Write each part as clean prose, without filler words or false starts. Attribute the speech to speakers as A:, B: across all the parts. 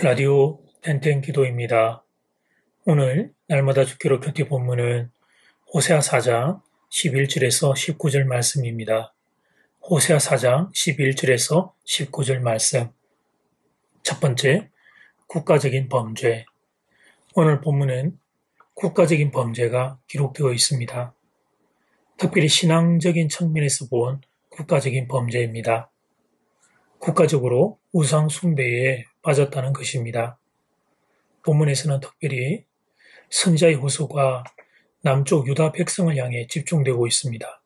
A: 라디오 땡땡 기도입니다. 오늘 날마다 죽기로 큐티 본문은 호세아 4장 11절에서 19절 말씀입니다. 호세아 4장 11절에서 19절 말씀. 첫 번째, 국가적인 범죄. 오늘 본문은 국가적인 범죄가 기록되어 있습니다. 특별히 신앙적인 측면에서 본 국가적인 범죄입니다. 국가적으로 우상 숭배에 빠졌다는 것입니다. 본문에서는 특별히 선지자의 호소가 남쪽 유다 백성을 향해 집중되고 있습니다.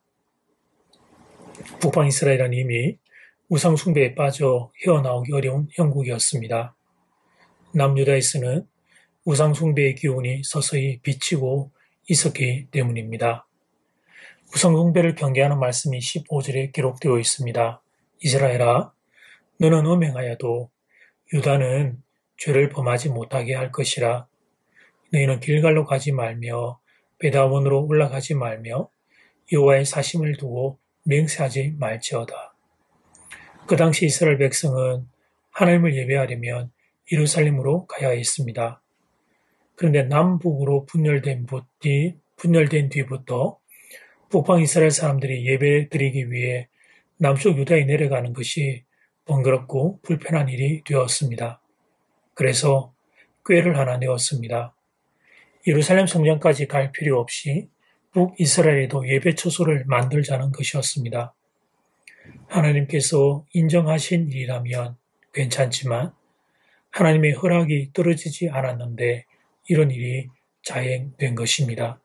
A: 북방 이스라엘은 이미 우상 숭배에 빠져 헤어나오기 어려운 형국이었습니다. 남유다에서는 우상 숭배의 기운이 서서히 비치고 있었기 때문입니다. 우상 숭배를 경계하는 말씀이 15절에 기록되어 있습니다. 이스라엘아, 너는 음행하여도 유다는 죄를 범하지 못하게 할 것이라. 너희는 길갈로 가지 말며 베다원으로 올라가지 말며 여호와의 사심을 두고 맹세하지 말지어다. 그 당시 이스라엘 백성은 하나님을 예배하려면 예루살렘으로 가야 했습니다. 그런데 남북으로 분열된 뒤부터 북방 이스라엘 사람들이 예배 드리기 위해 남쪽 유다에 내려가는 것이 번거롭고 불편한 일이 되었습니다. 그래서 꾀를 하나 내었습니다. 예루살렘 성전까지 갈 필요 없이 북이스라엘에도 예배 처소를 만들자는 것이었습니다. 하나님께서 인정하신 일이라면 괜찮지만 하나님의 허락이 떨어지지 않았는데 이런 일이 자행된 것입니다.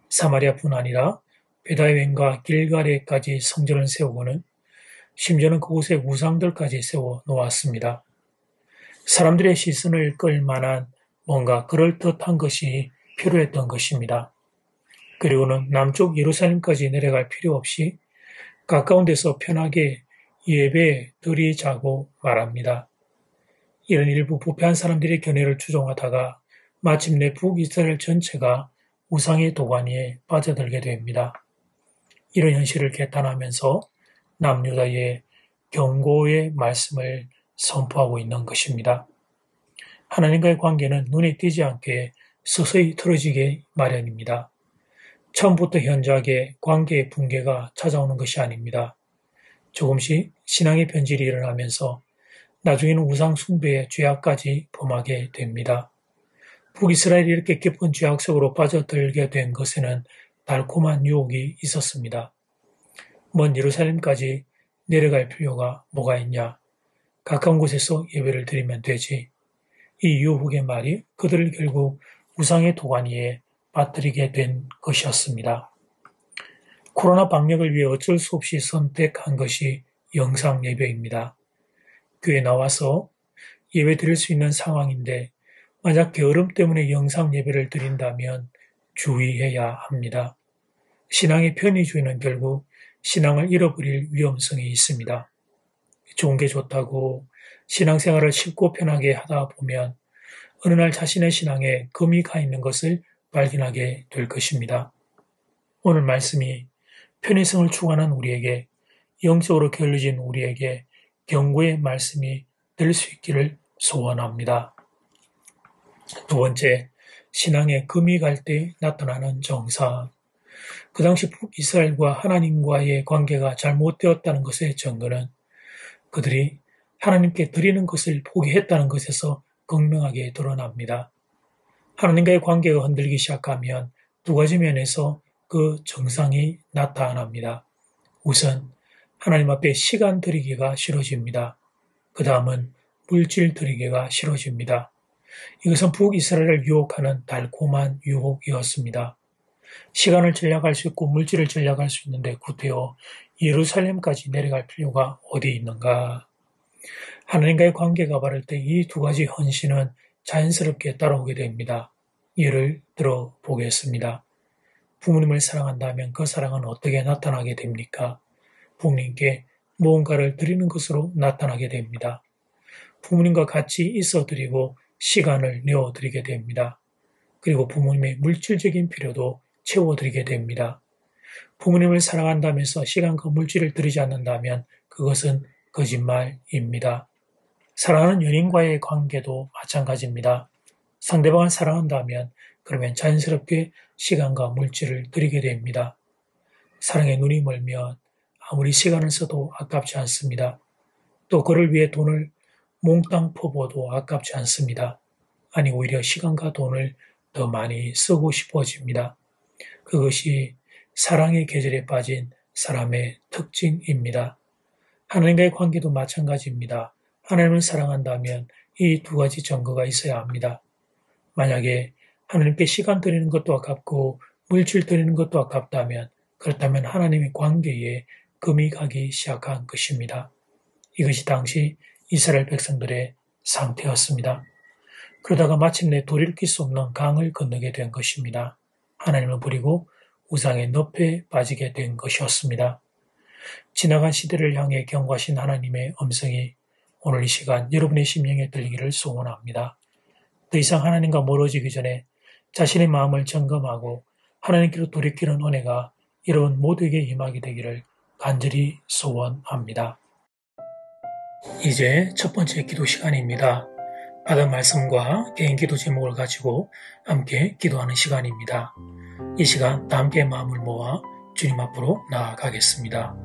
A: 사마리아뿐 아니라 베다웬과 길갈에까지 성전을 세우고는 심지어는 그곳에 우상들까지 세워 놓았습니다. 사람들의 시선을 끌 만한 뭔가 그럴듯한 것이 필요했던 것입니다. 그리고는 남쪽 예루살렘까지 내려갈 필요 없이 가까운 데서 편하게 예배 드리자고 말합니다. 이런 일부 부패한 사람들의 견해를 추종하다가 마침내 북이스라엘 전체가 우상의 도가니에 빠져들게 됩니다. 이런 현실을 개탄하면서 남유다의 경고의 말씀을 선포하고 있는 것입니다. 하나님과의 관계는 눈에 띄지 않게 서서히 틀어지게 마련입니다. 처음부터 현저하게 관계의 붕괴가 찾아오는 것이 아닙니다. 조금씩 신앙의 변질이 일어나면서 나중에는 우상 숭배의 죄악까지 범하게 됩니다. 북이스라엘이 이렇게 깊은 죄악 속으로 빠져들게 된 것에는 달콤한 유혹이 있었습니다. 먼 예루살렘까지 내려갈 필요가 뭐가 있냐? 가까운 곳에서 예배를 드리면 되지. 이 유혹의 말이 그들을 결국 우상의 도가니에 빠뜨리게 된 것이었습니다. 코로나 방역을 위해 어쩔 수 없이 선택한 것이 영상 예배입니다. 교회에 나와서 예배 드릴 수 있는 상황인데 만약 게으름 때문에 영상 예배를 드린다면 주의해야 합니다. 신앙의 편의주의는 결국 신앙을 잃어버릴 위험성이 있습니다. 좋은 게 좋다고 신앙생활을 쉽고 편하게 하다 보면 어느 날 자신의 신앙에 금이 가 있는 것을 발견하게 될 것입니다. 오늘 말씀이 편의성을 추구하는 우리에게, 영적으로 게을러진 우리에게 경고의 말씀이 될 수 있기를 소원합니다. 두 번째, 신앙에 금이 갈 때 나타나는 정상. 그 당시 북이스라엘과 하나님과의 관계가 잘못되었다는 것의 증거는 그들이 하나님께 드리는 것을 포기했다는 것에서 극명하게 드러납니다. 하나님과의 관계가 흔들리기 시작하면 두 가지 면에서 그 정상이 나타납니다. 우선 하나님 앞에 시간 들이기가 싫어집니다. 그 다음은 물질 들이기가 싫어집니다. 이것은 북이스라엘을 유혹하는 달콤한 유혹이었습니다. 시간을 절약할 수 있고 물질을 절약할 수 있는데 구태여 예루살렘까지 내려갈 필요가 어디 있는가? 하나님과의 관계가 바를 때 이 두 가지 헌신은 자연스럽게 따라오게 됩니다. 예를 들어 보겠습니다. 부모님을 사랑한다면 그 사랑은 어떻게 나타나게 됩니까? 부모님께 무언가를 드리는 것으로 나타나게 됩니다. 부모님과 같이 있어 드리고 시간을 내어 드리게 됩니다. 그리고 부모님의 물질적인 필요도 채워드리게 됩니다. 부모님을 사랑한다면서 시간과 물질을 드리지 않는다면 그것은 거짓말입니다. 사랑하는 연인과의 관계도 마찬가지입니다. 상대방을 사랑한다면 그러면 자연스럽게 시간과 물질을 들이게 됩니다. 사랑에 눈이 멀면 아무리 시간을 써도 아깝지 않습니다. 또 그를 위해 돈을 몽땅 퍼부어도 아깝지 않습니다. 아니 오히려 시간과 돈을 더 많이 쓰고 싶어집니다. 그것이 사랑의 계절에 빠진 사람의 특징입니다. 하나님과의 관계도 마찬가지입니다. 하나님을 사랑한다면 이 두 가지 증거가 있어야 합니다. 만약에 하나님께 시간 드리는 것도 아깝고 물질 드리는 것도 아깝다면 그렇다면 하나님의 관계에 금이 가기 시작한 것입니다. 이것이 당시 이스라엘 백성들의 상태였습니다. 그러다가 마침내 돌이킬 수 없는 강을 건너게 된 것입니다. 하나님을 버리고 우상의 늪에 빠지게 된 것이었습니다. 지나간 시대를 향해 경고하신 하나님의 음성이 오늘 이 시간 여러분의 심령에 들리기를 소원합니다. 더 이상 하나님과 멀어지기 전에 자신의 마음을 점검하고 하나님께로 돌이키는 은혜가 여러분 모두에게 임하게 되기를 간절히 소원합니다. 이제 첫 번째 기도 시간입니다. 받은 말씀과 개인 기도 제목을 가지고 함께 기도하는 시간입니다. 이 시간 다 함께 마음을 모아 주님 앞으로 나아가겠습니다.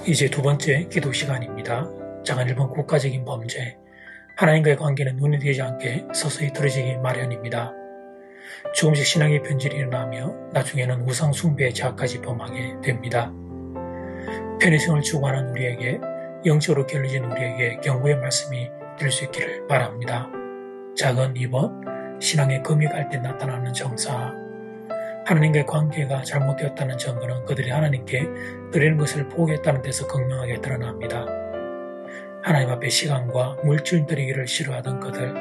A: 이제 두 번째 기도 시간입니다. 장안 1번 국가적인 범죄. 하나님과의 관계는 눈이 되지 않게 서서히 틀어지기 마련입니다. 조금씩 신앙의 변질이 일어나며 나중에는 우상 숭배의 자까지 범하게 됩니다. 편의성을 추구하는 우리에게, 영적으로 결리진 우리에게 경고의 말씀이 될 수 있기를 바랍니다. 작은 2번, 신앙의 금이 갈 때 나타나는 정사. 하나님과의 관계가 잘못되었다는 증거는 그들이 하나님께 드리는 것을 포기했다는 데서 극명하게 드러납니다. 하나님 앞에 시간과 물질 드리기를 싫어하던 그들,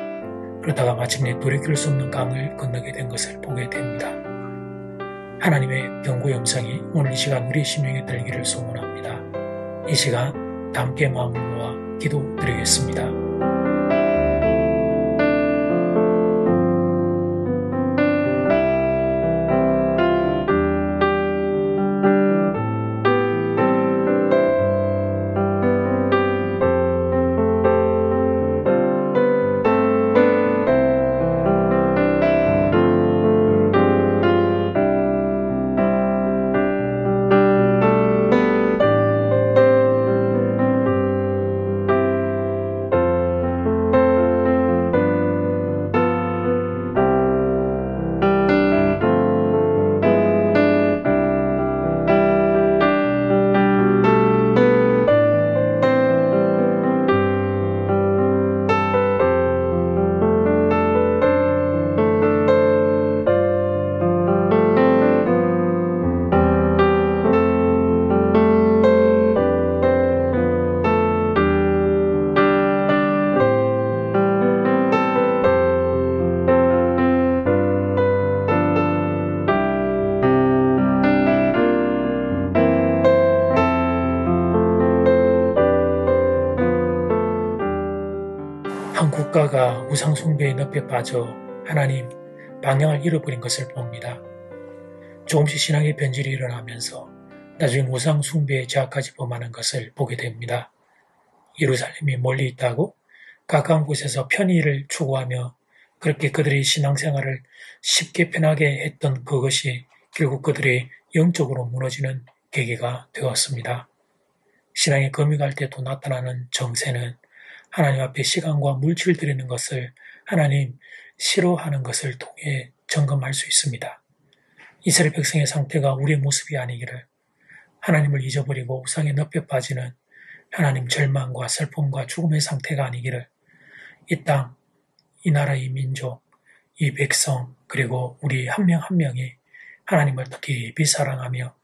A: 그러다가 마침내 돌이킬 수 없는 강을 건너게 된 것을 보게 됩니다. 하나님의 경고의 음성이 오늘 이 시간 우리의 심령에 들기를 소원합니다. 이 시간 다 함께 마음을 모아 기도드리겠습니다. 국가가 우상숭배의 늪에 빠져 하나님 방향을 잃어버린 것을 봅니다. 조금씩 신앙의 변질이 일어나면서 나중에 우상숭배의 죄악까지 범하는 것을 보게 됩니다. 예루살렘이 멀리 있다고 가까운 곳에서 편의를 추구하며 그렇게 그들의 신앙생활을 쉽게 편하게 했던 그것이 결국 그들의 영적으로 무너지는 계기가 되었습니다. 신앙에 금이 갈 때도 나타나는 정세는 하나님 앞에 시간과 물질 들이는 것을 하나님 싫어하는 것을 통해 점검할 수 있습니다. 이스라엘 백성의 상태가 우리의 모습이 아니기를, 하나님을 잊어버리고 우상의 늪에 빠지는 하나님 절망과 슬픔과 죽음의 상태가 아니기를, 이 땅, 이 나라, 이 민족, 이 백성, 그리고 우리 한 명 한 명이 하나님을 더 깊이 사랑하며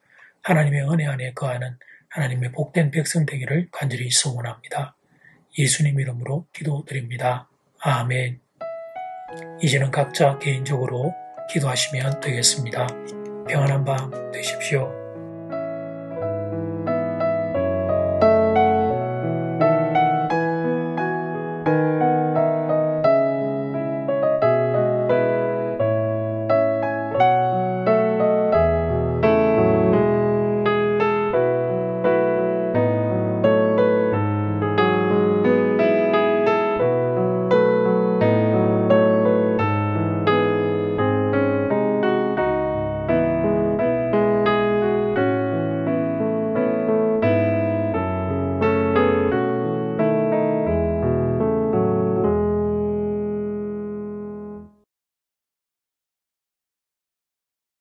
A: 하나님의 은혜 안에 거하는 하나님의 복된 백성 되기를 간절히 소원합니다. 예수님 이름으로 기도드립니다. 아멘. 이제는 각자 개인적으로 기도하시면 되겠습니다. 평안한 밤 되십시오.